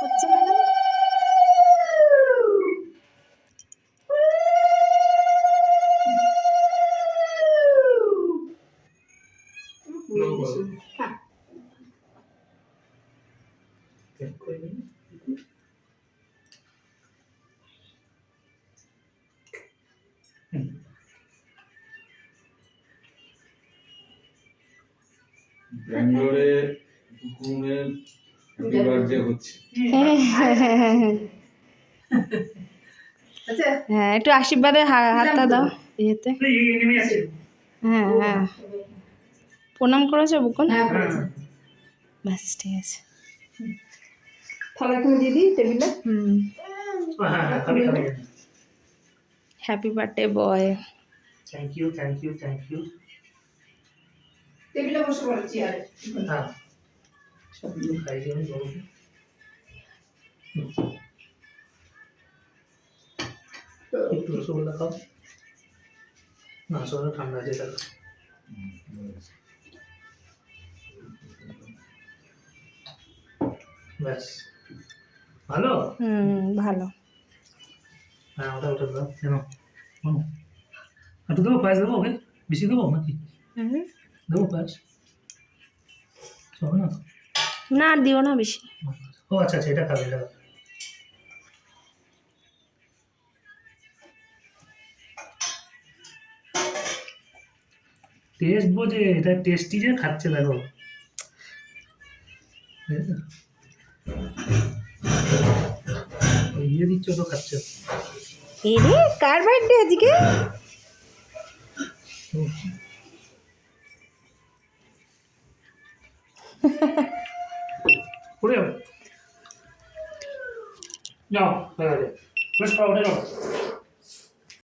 হচ্ছে ম্যাডাম। ব্যাঙ্গালোরে ঘুমের হ্যাপি বার্থডে হচ্ছে। হ্যাঁ, একটু আশীর্বাদে হাতটা দাও ইয়েতে। হ্যাঁ হ্যাঁ, প্রণাম করেছো বুকুন? ব্যাস ঠিক আছে। থালাখানি দিয়ে দিই টেবিলে। Happy birthday boy. Thank you thank you thank you. টেবিলে বসে পড়ো চেয়ারে। হ্যাঁ সবগুলো খাই আমি বলবো। একটু রসগোল্লা খাও না, রসগোল্লা ঠান্ডা আছে এটা। ব্যাস ভালো। ভালো। হ্যাঁ ওটা ওটা দাও কেন একটু দেবো, পায়েস দেবো ওকে, বেশি দেবো নাকি? দেবো পায়েস হবে না? না আর দিও না বেশি। ও আচ্ছা আচ্ছা, এটা খাবে এটা খাবে। টেস্ট বোঝে, এটা টেস্টি যে খাচ্ছে দেখো। ইয়ে দিচ্ছ তো খাচ্ছে। এই রে, কার বার্থডে আজকে? উড়ে যাও দেখা যায় বেশ খাওয়া ওঠে।